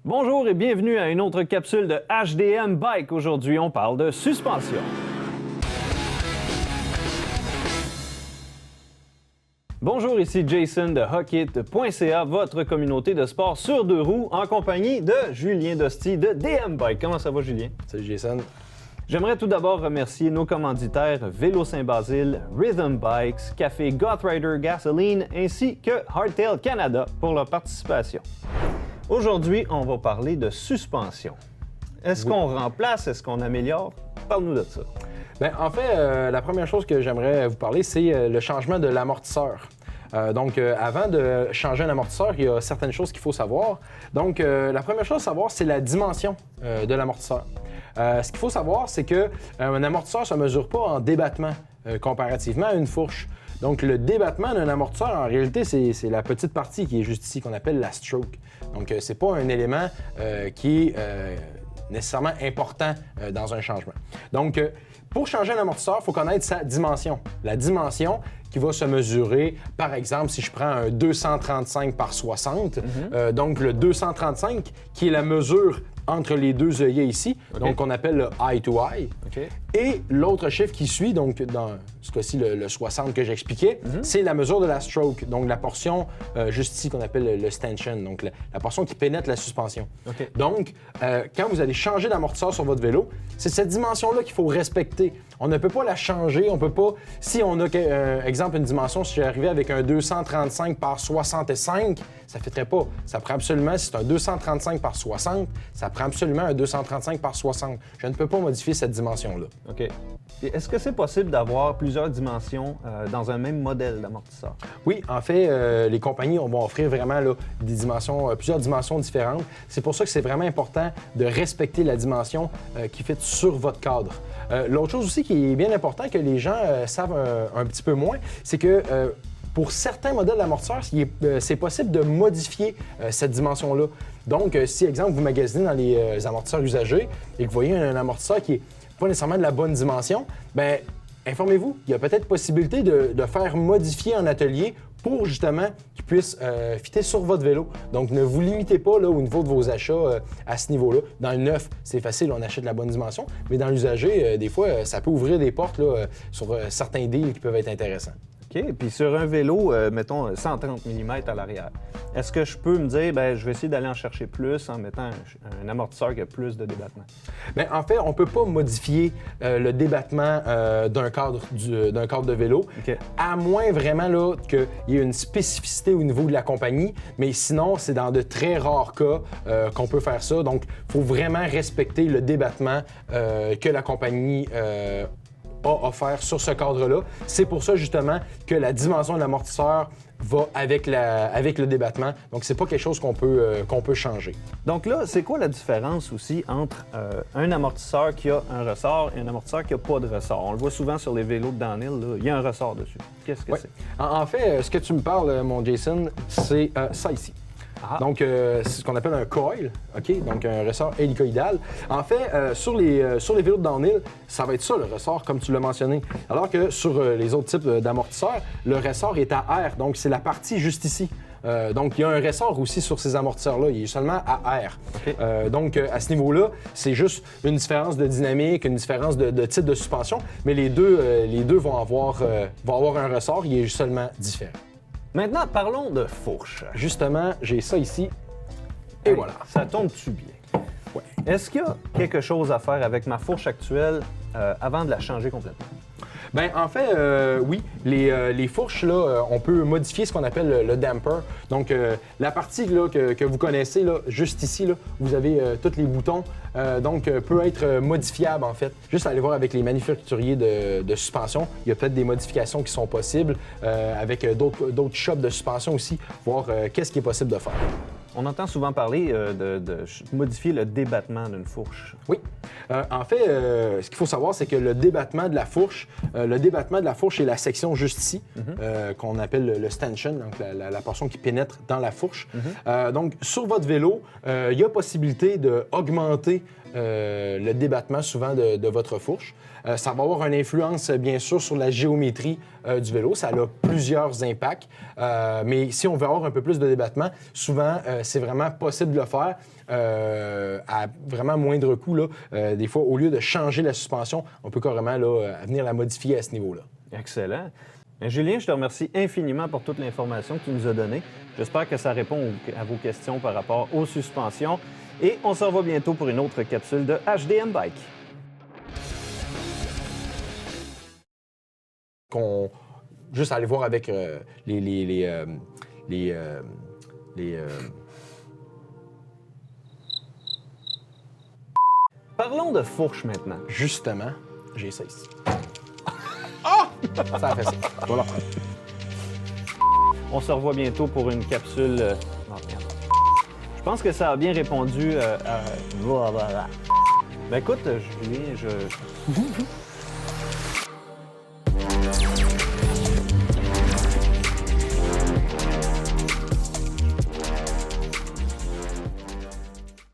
Bonjour et bienvenue à une autre capsule de HDM Bike. Aujourd'hui, on parle de suspension. Bonjour, ici Jason de Hockit.ca, votre communauté de sport sur deux roues, en compagnie de Julien Dosti de DM Bike. Comment ça va, Julien? Salut Jason. J'aimerais tout d'abord remercier nos commanditaires Vélo Saint-Basile, Rhythm Bikes, Café Gothrider Gasoline ainsi que Hardtail Canada pour leur participation. Aujourd'hui, on va parler de suspension. Est-ce qu'on remplace? Est-ce qu'on améliore? Parle-nous de ça. Bien, en fait, la première chose que j'aimerais vous parler, c'est le changement de l'amortisseur. Avant de changer un amortisseur, il y a certaines choses qu'il faut savoir. Donc, la première chose à savoir, c'est la dimension de l'amortisseur. Ce qu'il faut savoir, c'est qu'un amortisseur ne se mesure pas en débattement comparativement à une fourche. Donc, le débattement d'un amortisseur, en réalité, c'est la petite partie qui est juste ici, qu'on appelle la stroke. Donc, c'est pas un élément qui est nécessairement important dans un changement. Donc, pour changer un amortisseur, il faut connaître sa dimension. La dimension qui va se mesurer, par exemple, si je prends un 235 par 60, donc le 235 qui est la mesure entre les deux œillets ici, donc qu'on appelle le eye to eye. Et l'autre chiffre qui suit, donc dans ce cas-ci le 60 que j'expliquais, c'est la mesure de la stroke, donc la portion juste ici qu'on appelle le stanchion, donc la portion qui pénètre la suspension. Donc, quand vous allez changer d'amortisseur sur votre vélo, c'est cette dimension-là qu'il faut respecter. On ne peut pas la changer, on peut pas... Si on a, exemple, une dimension, si j'arrivais avec un 235 par 65, ça ne fitterait pas. Ça prend absolument, si c'est un 235 par 60, ça prend absolument un 235 par 60. Je ne peux pas modifier cette dimension-là. OK. Est-ce que c'est possible d'avoir plusieurs dimensions dans un même modèle d'amortisseur? Oui, en fait, les compagnies vont offrir vraiment là, des dimensions, plusieurs dimensions différentes. C'est pour ça que c'est vraiment important de respecter la dimension qui fit sur votre cadre. L'autre chose aussi qui est bien important, que les gens savent un petit peu moins, c'est que pour certains modèles d'amortisseurs, c'est possible de modifier cette dimension-là. Donc, si, exemple, vous magasinez dans les amortisseurs usagés et que vous voyez un amortisseur qui n'est pas nécessairement de la bonne dimension, bien, informez-vous. Il y a peut-être possibilité de faire modifier en atelier pour justement qu'il puisse fitter sur votre vélo. Donc, ne vous limitez pas là, au niveau de vos achats à ce niveau-là. Dans le neuf, c'est facile, on achète la bonne dimension, mais dans l'usager, des fois, ça peut ouvrir des portes là, sur certains deals qui peuvent être intéressants. OK. Puis sur un vélo, mettons 130 mm à l'arrière, est-ce que je peux me dire, bien, je vais essayer d'aller en chercher plus en mettant un amortisseur qui a plus de débattement? Bien, en fait, on ne peut pas modifier le débattement d'un cadre de vélo, à moins vraiment là, qu'il y ait une spécificité au niveau de la compagnie, mais sinon, c'est dans de très rares cas qu'on peut faire ça. Donc, il faut vraiment respecter le débattement que la compagnie a offert sur ce cadre-là. C'est pour ça, justement, que la dimension de l'amortisseur va avec le débattement. Donc, c'est pas quelque chose qu'on peut changer. Donc là, c'est quoi la différence aussi entre un amortisseur qui a un ressort et un amortisseur qui n'a pas de ressort? On le voit souvent sur les vélos de downhill, là, il y a un ressort dessus. Qu'est-ce que c'est? En fait, ce que tu me parles, mon Jason, c'est ça ici. Donc, c'est ce qu'on appelle un coil, OK? Donc, un ressort hélicoïdal. En fait, sur les vélos de downhill, ça va être ça, le ressort, comme tu l'as mentionné. Alors que sur les autres types d'amortisseurs, le ressort est à air. Donc, c'est la partie juste ici. Donc, il y a un ressort aussi sur ces amortisseurs-là. Il est seulement à air. Donc, à ce niveau-là, c'est juste une différence de dynamique, une différence de type de suspension. Mais les deux vont avoir un ressort. Il est seulement différent. Maintenant, parlons de fourche. Justement, j'ai ça ici. Et voilà. Ça tombe-tu bien? Ouais. Est-ce qu'il y a quelque chose à faire avec ma fourche actuelle avant de la changer complètement? Bien, en fait, oui. Les fourches, là, on peut modifier ce qu'on appelle le damper. Donc, la partie là, que vous connaissez, là, juste ici, là, vous avez tous les boutons. Donc, peut être modifiable, en fait. Juste aller voir avec les manufacturiers de suspension. Il y a peut-être des modifications qui sont possibles avec d'autres shops de suspension aussi, voir qu'est-ce qui est possible de faire. On entend souvent parler de modifier le débattement d'une fourche. Oui. En fait, ce qu'il faut savoir, c'est que le débattement de la fourche est la section juste ici, qu'on appelle le stanchion, donc la portion qui pénètre dans la fourche. Donc, sur votre vélo, il y a possibilité d'augmenter le débattement souvent de votre fourche. Ça va avoir une influence, bien sûr, sur la géométrie du vélo. Ça a plusieurs impacts. Mais si on veut avoir un peu plus de débattement, souvent, c'est vraiment possible de le faire à vraiment moindre coût. Là. Des fois, au lieu de changer la suspension, on peut carrément là, venir la modifier à ce niveau-là. Excellent. Bien, Julien, je te remercie infiniment pour toute l'information que tu nous as donnée. J'espère que ça répond à vos questions par rapport aux suspensions. Et on se revoit bientôt pour une autre capsule de HDM Bike. Juste aller voir avec Parlons de fourche maintenant. Justement, j'ai ça ici. Ah! Ça a fait ça. Voilà. On se revoit bientôt pour une capsule... Oh, merde. Je pense que ça a bien répondu à... Ben écoute, Julien, je...